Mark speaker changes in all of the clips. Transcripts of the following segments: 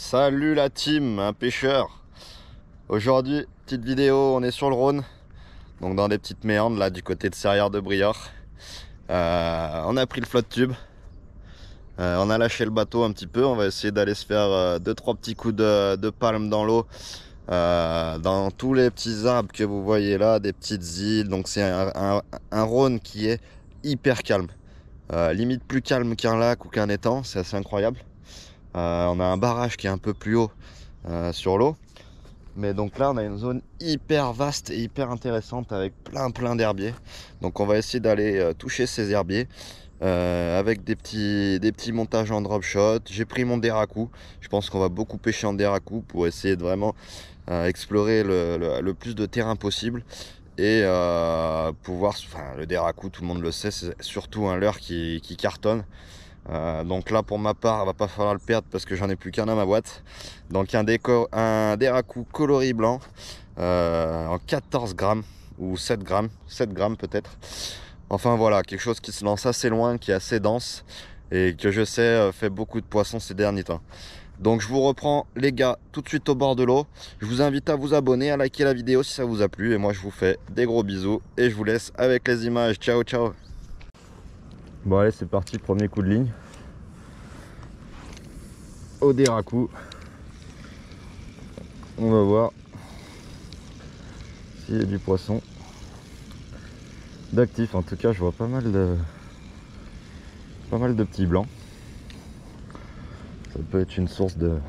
Speaker 1: Salut la team, un pêcheur. Aujourd'hui, petite vidéo, on est sur le Rhône, donc dans des petites méandres là du côté de Serrières de Briord. On a pris le flotte tube, on a lâché le bateau un petit peu, on va essayer d'aller se faire 2-3 petits coups de palme dans l'eau, dans tous les petits arbres que vous voyez là, des petites îles. Donc c'est un Rhône qui est hyper calme, limite plus calme qu'un lac ou qu'un étang, c'est assez incroyable. On a un barrage qui est un peu plus haut sur l'eau. Mais donc là on a une zone hyper vaste et hyper intéressante avec plein d'herbiers. Donc on va essayer d'aller toucher ces herbiers avec des petits montages en drop shot. J'ai pris mon Deraku. Je pense qu'on va beaucoup pêcher en Deraku pour essayer de vraiment explorer le plus de terrain possible. Et pouvoir, enfin le Deraku, tout le monde le sait, c'est surtout un leurre qui cartonne. Donc là pour ma part il va pas falloir le perdre parce que j'en ai plus qu'un à ma boîte. Donc un Deraku coloris blanc en 14 grammes ou 7 grammes peut-être. Enfin voilà, quelque chose qui se lance assez loin, qui est assez dense et que je sais fait beaucoup de poissons ces derniers temps. Donc je vous reprends les gars tout de suite au bord de l'eau. Je vous invite à vous abonner, à liker la vidéo si ça vous a plu. Et moi je vous fais des gros bisous et je vous laisse avec les images. Ciao ciao. Bon allez, c'est parti, premier coup de ligne au Deraku. On va voir s'il y a du poisson d'actif. En tout cas je vois pas mal de petits blancs. Ça peut être une source de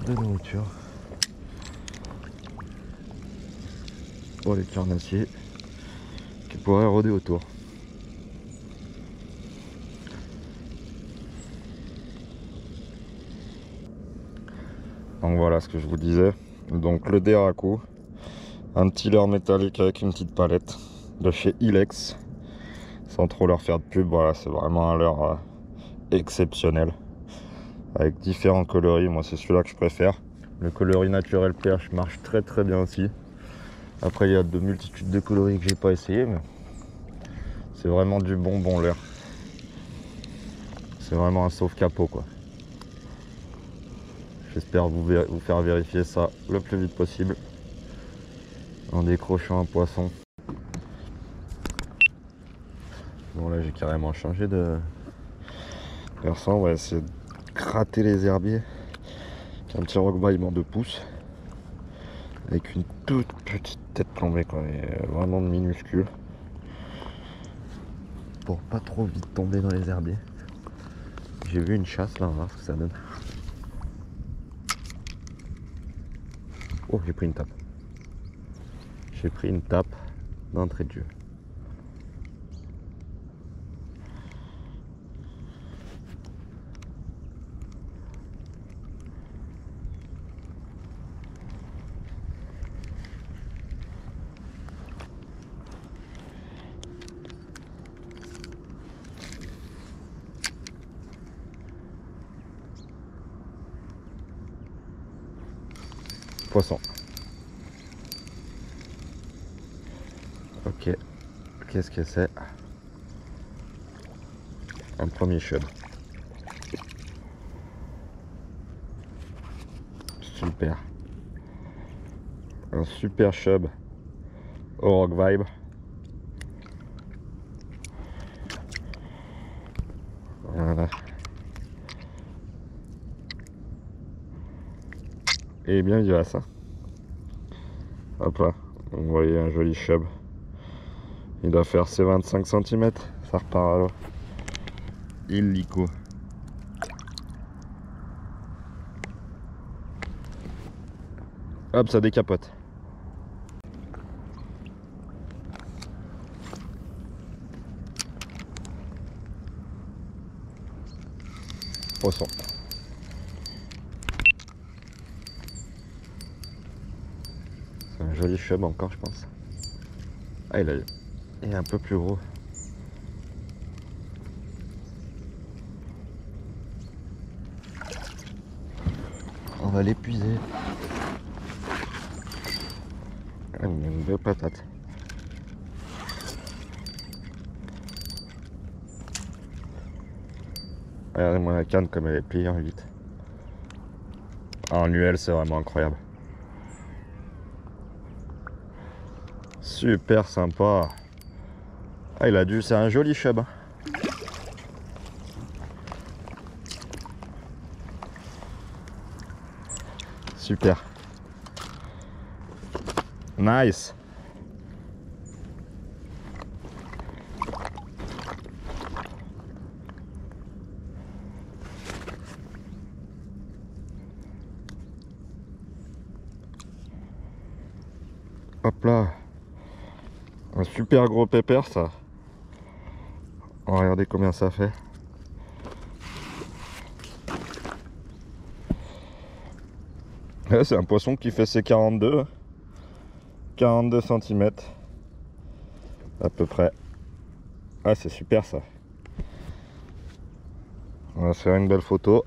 Speaker 1: nourriture pour les carnassiers qui pourraient rôder autour. Donc voilà ce que je vous disais. Donc le Deraku, un petit leurre métallique avec une petite palette de chez Ilex, sans trop leur faire de pub. Voilà, c'est vraiment un leurre exceptionnel avec différents coloris. Moi c'est celui-là que je préfère. Le coloris naturel perche marche très bien aussi. Après il y a de multitudes de coloris que j'ai pas essayé, mais c'est vraiment du bon leurre. C'est vraiment un sauve-capot quoi. J'espère vous faire vérifier ça le plus vite possible en décrochant un poisson. Bon là j'ai carrément changé de versant. On va essayer de gratter les herbiers. Un petit roquebaillement de pouce avec une toute petite tête plombée quoi, et vraiment minuscule pour pas trop vite tomber dans les herbiers. J'ai vu une chasse là, on va voir ce que ça donne. Oh, j'ai pris une tape. J'ai pris une tape d'entrée de jeu. Poisson. Ok. Qu'est-ce que c'est? Un premier chub. Super. Un super chub au rock vibe. Voilà. Et bien vivace. Hein. Hop là. Vous voyez un joli chub. Il doit faire ses 25 cm. Ça repart à l'eau. Illico. Hop, ça décapote. Poisson. C'est un joli chub encore, je pense. Ah, il est un peu plus gros. On va l'épuiser. Une belle patate. Regardez-moi la canne comme elle est pliée en 8. En UL, c'est vraiment incroyable. Super sympa. Ah, c'est un joli chub. Super. Nice. Hop là. Un super gros pépère ça. Regardez combien ça fait. Ouais, c'est un poisson qui fait ses 42 cm à peu près. Ah, c'est super ça. On va se faire une belle photo.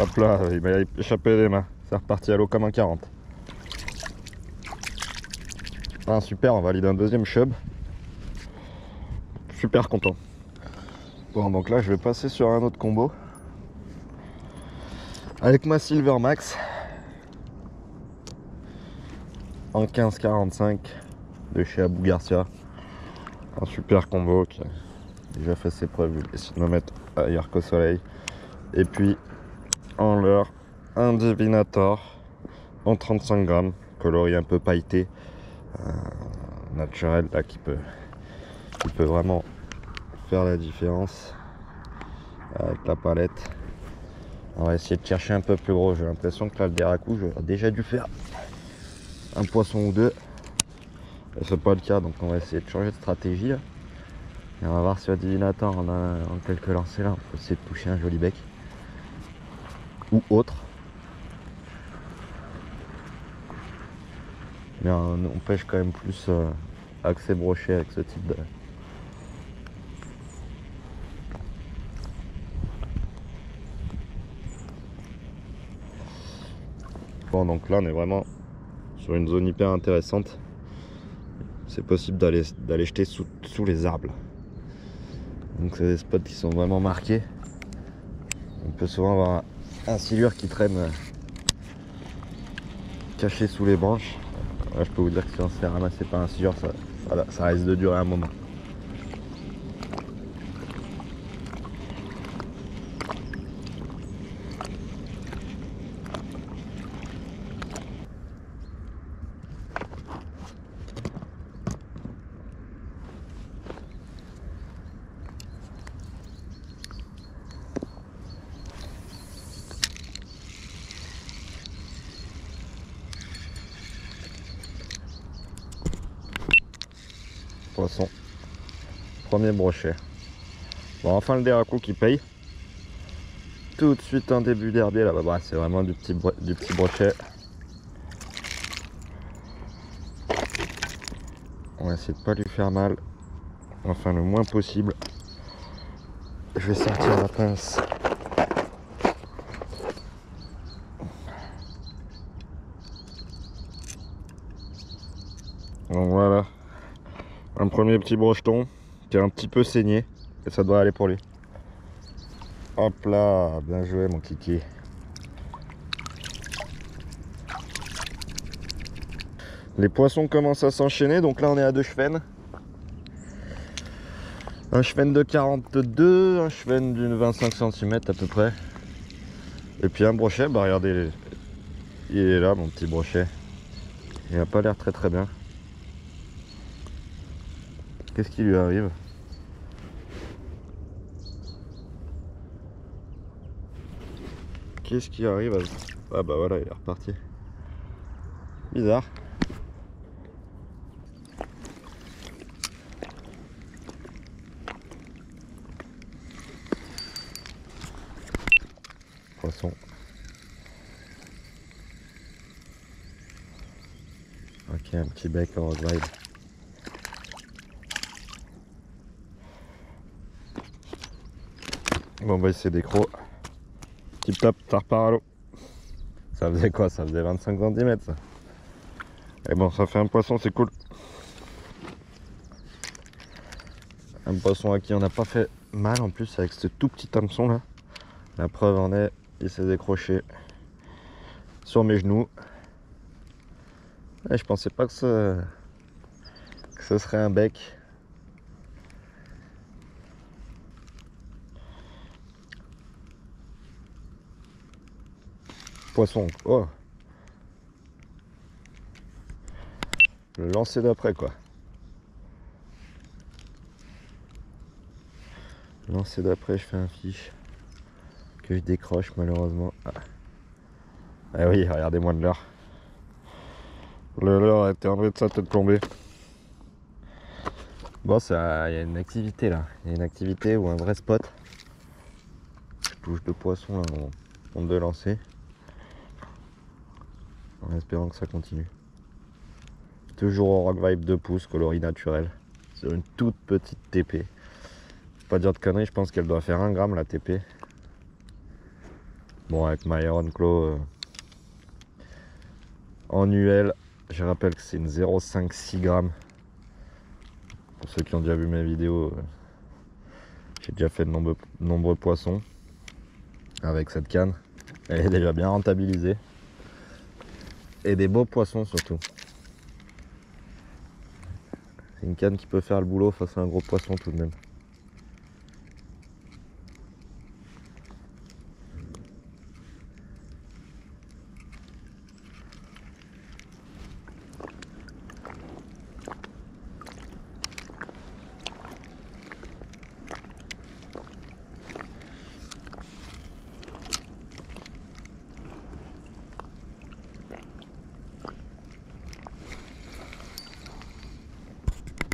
Speaker 1: Hop là, il m'a échappé des mains. C'est reparti à l'eau comme un 40. Ah, super, on valide un deuxième chub. Super content. Bon, donc là je vais passer sur un autre combo avec ma Silver Max en 15,45 de chez Abou Garcia. Un super combo qui a déjà fait ses preuves. Je vais essayer de me mettre ailleurs qu'au soleil. Et puis en leurre, un Divinator en 35 grammes, coloris un peu pailleté, naturel là qui peut vraiment faire la différence avec la palette. On va essayer de chercher un peu plus gros. J'ai l'impression que là le Deraku, j'aurais déjà dû faire un poisson ou deux. Et c'est pas le cas, donc on va essayer de changer de stratégie là. Et on va voir sur Divinator on a en quelques lancers là, on peut essayer de toucher un joli bec ou autre. Mais on pêche quand même plus accès brochet avec ce type de... Bon, donc là on est vraiment sur une zone hyper intéressante. C'est possible d'aller jeter sous les arbres. Donc c'est des spots qui sont vraiment marqués. On peut souvent avoir un silure qui traîne caché sous les branches. Là, je peux vous dire que si on se fait ramasser par un silure, ça risque de durer un moment. Poisson. Premier brochet. Bon, enfin le Deraku qui paye. Tout de suite un début d'herbier là-bas. Bah, c'est vraiment du petit brochet. On va essayer de pas lui faire mal. Enfin le moins possible. Je vais sortir la pince. Donc voilà. Un premier petit brocheton qui est un petit peu saigné. Et ça doit aller pour lui. Hop là, bien joué mon kiki. Les poissons commencent à s'enchaîner, donc là on est à 2 chevennes. Un chevenne de 42, un chevenne d'une 25 cm à peu près. Et puis un brochet, bah regardez, il est là mon petit brochet. Il n'a pas l'air très très bien. Qu'est-ce qui lui arrive? Qu'est-ce qui arrive à... Ah bah voilà, il est reparti. Bizarre. Poisson. Ok, un petit bec en ride. Bon bah c'est des crocs. Tip top, ça repart à l'eau. Ça faisait quoi? Ça faisait 25 cm ça. Et bon, ça fait un poisson, c'est cool. Un poisson à qui on n'a pas fait mal en plus avec ce tout petit hameçon là. La preuve en est, il s'est décroché sur mes genoux. Et je pensais pas que ce serait un bec. Poisson. Oh, le lancer d'après quoi. Le lancer d'après, je fais un fiche que je décroche malheureusement. Ah oui, regardez-moi de l'heure. Le leurre était en train de sa tête plombée. Bon, il y a une activité là. Il y a une activité ou un vrai spot. Je touche de poisson là en deux lancers. En espérant que ça continue. Toujours au Rock Vibe 2 pouces, coloris naturel. Sur une toute petite TP. Pas dire de conneries, je pense qu'elle doit faire 1 gramme la TP. Bon, avec ma Iron Claw en UL, je rappelle que c'est une 0,56 grammes. Pour ceux qui ont déjà vu mes vidéos, j'ai déjà fait de nombreux poissons avec cette canne. Elle est déjà bien rentabilisée. Et des beaux poissons surtout. C'est une canne qui peut faire le boulot face à un gros poisson tout de même.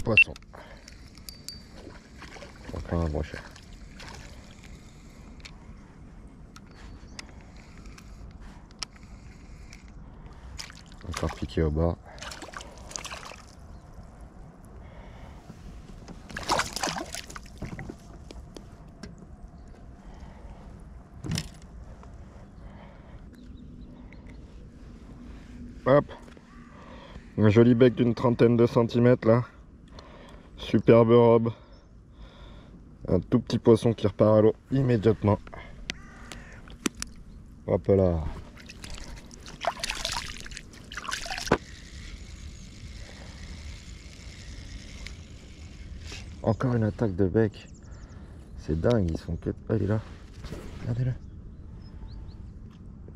Speaker 1: Poisson. Encore un brochet. Encore piqué au bord. Hop, un joli bec d'une trentaine de centimètres là. Superbe robe. Un tout petit poisson qui repart à l'eau immédiatement. Hop là. Encore une attaque de bec. C'est dingue, ils sont que... Oh, il est là. Regardez-le.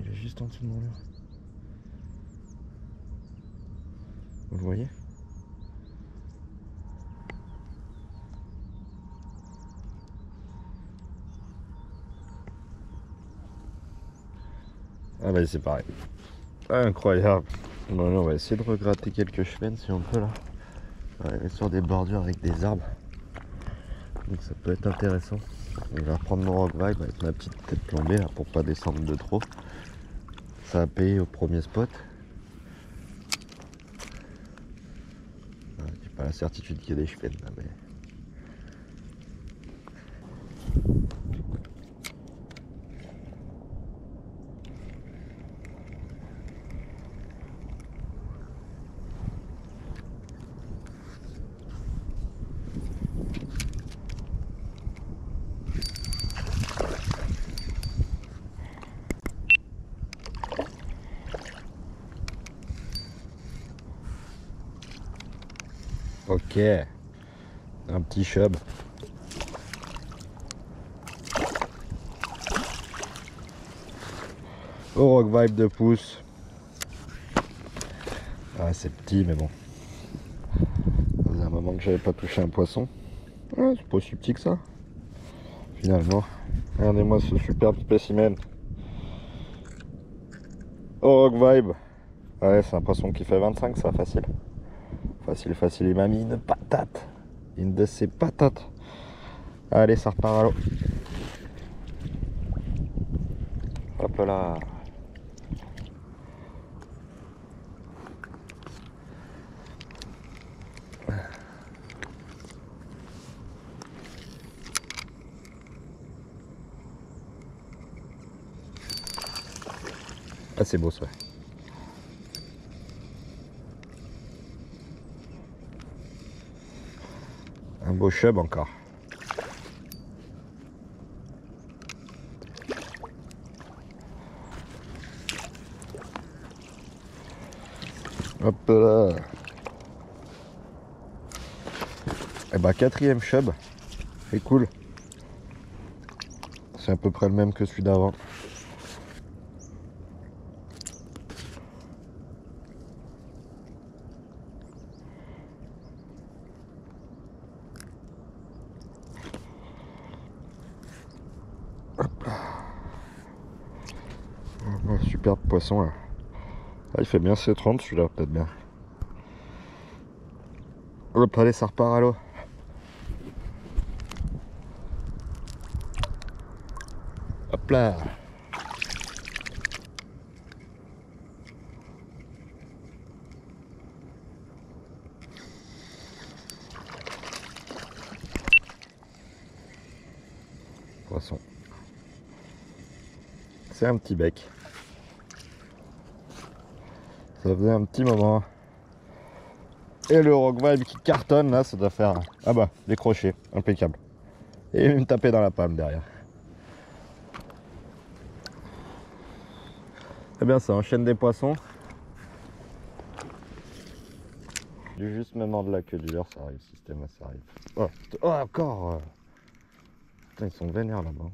Speaker 1: Il est juste en dessous de mon leurre. Vous le voyez? Ah bah c'est pareil. Incroyable. Bon, là, on va essayer de regratter quelques chevens si on peut là. On est sur des bordures avec des arbres. Donc ça peut être intéressant. Je vais reprendre mon Rock Vibe avec ma petite tête plombée là pour pas descendre de trop. Ça a payé au premier spot. J'ai pas la certitude qu'il y a des chevens là, mais... Ok, un petit chub. Au Rock Vibe 2 pouces. Ah, c'est petit, mais bon. Ça faisait un moment que j'avais pas touché un poisson. Ah, c'est pas si petit que ça. Finalement. Regardez-moi ce superbe spécimen. Au Rock Vibe. Ouais, c'est un poisson qui fait 25, ça, facile. Facile, facile. Il m'a mis une patate. Une de ces patates. Allez, ça repart à l'eau. Hop là. Ah, c'est beau ça. Un beau chub encore. Hop là. Et bah 4ème chub. C'est cool. C'est à peu près le même que celui d'avant. Hop là. Oh, superbe poisson là. Ah, il fait bien C30 celui-là, peut-être bien. Hop, allez, ça repart à l'eau. Hop là. Poisson. C'est un petit bec. Ça faisait un petit moment. Et le Rock Vibe qui cartonne là, ça doit faire... Ah bah, les crochets, impeccable. Et il me taper dans la palme derrière. Eh bien, ça enchaîne des poissons. Du juste me mordre la queue du leurre, ça arrive, système, ça arrive. Oh, oh encore. Putain, ils sont vénères là-bas.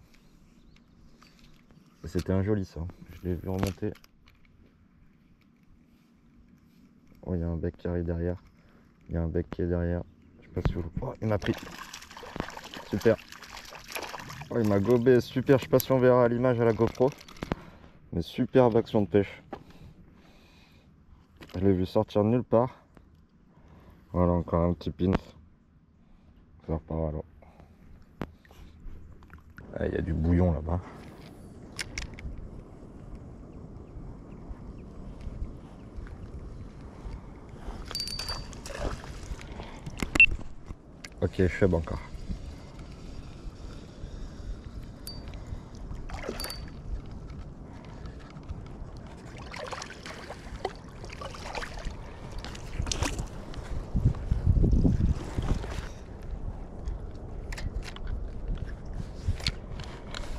Speaker 1: C'était un joli ça. Je l'ai vu remonter. Oh, il y a un bec qui arrive derrière. Il y a un bec qui est derrière. Je sais pas si vous... Oh, il m'a pris. Super. Oh, il m'a gobé. Super. Je sais pas si on verra à l'image à la GoPro. Mais superbe action de pêche. Je l'ai vu sortir de nulle part. Voilà, encore un petit pin. Ça repart alors. Ah, il y a du bouillon là-bas. Ok, chub encore.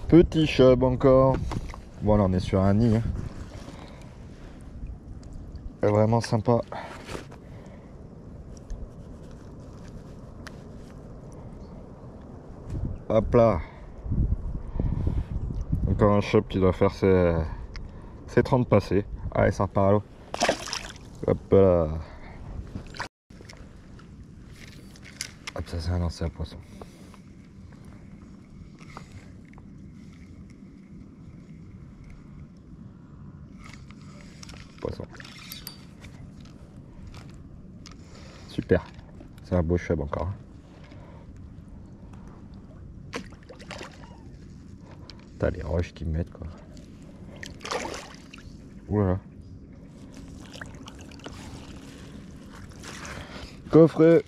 Speaker 1: Petit chub encore. Bon là on est sur un nid. Hein. Vraiment sympa. Hop là. Encore un chub qui doit faire ses 30 passés. Allez, ça repart à l'eau. Hop là. Hop, ça c'est un lancer à poisson. Poisson. Super. C'est un beau chub encore. T'as les roches qui me mettent quoi. Oula. Coffret.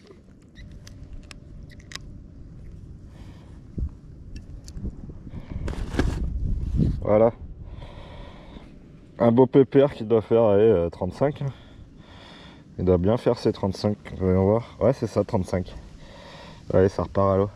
Speaker 1: Voilà. Un beau pépère qui doit faire allez, 35. Il doit bien faire ses 35. Voyons voir. Ouais, c'est ça, 35. Allez, ça repart à l'eau.